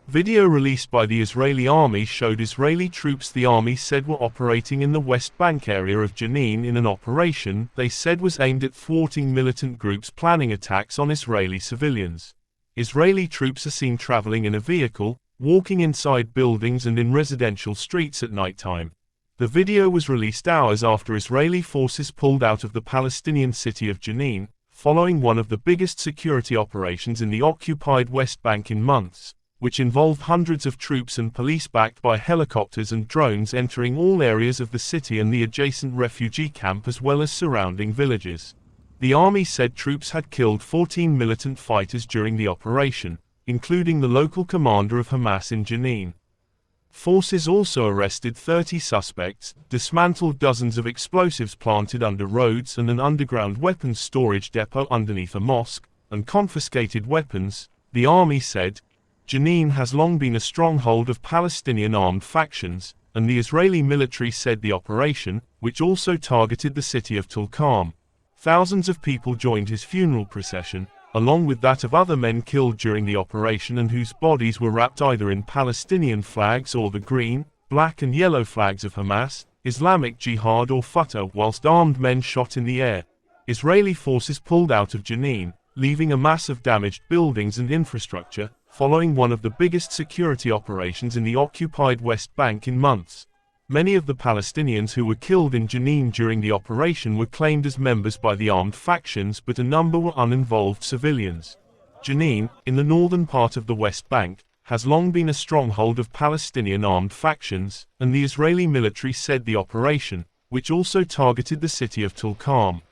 Video released by the Israeli army showed Israeli troops the army said were operating in the West Bank area of Jenin in an operation they said was aimed at thwarting militant groups planning attacks on Israeli civilians. Israeli troops are seen traveling in a vehicle, walking inside buildings and in residential streets at nighttime. The video was released hours after Israeli forces pulled out of the Palestinian city of Jenin, following one of the biggest security operations in the occupied West Bank in months, which involved hundreds of troops and police backed by helicopters and drones entering all areas of the city and the adjacent refugee camp as well as surrounding villages. The army said troops had killed 14 militant fighters during the operation, including the local commander of Hamas in Jenin. Forces also arrested 30 suspects, dismantled dozens of explosives planted under roads and an underground weapons storage depot underneath a mosque, and confiscated weapons, the army said. Jenin has long been a stronghold of Palestinian armed factions, and the Israeli military said the operation, which also targeted the city of Tulkarm. Thousands of people joined his funeral procession, along with that of other men killed during the operation and whose bodies were wrapped either in Palestinian flags or the green, black and yellow flags of Hamas, Islamic Jihad or Fatah, whilst armed men shot in the air. Israeli forces pulled out of Jenin, leaving a mass of damaged buildings and infrastructure, following one of the biggest security operations in the occupied West Bank in months. Many of the Palestinians who were killed in Jenin during the operation were claimed as members by the armed factions, but a number were uninvolved civilians. Jenin, in the northern part of the West Bank, has long been a stronghold of Palestinian armed factions, and the Israeli military said the operation, which also targeted the city of Tulkarm,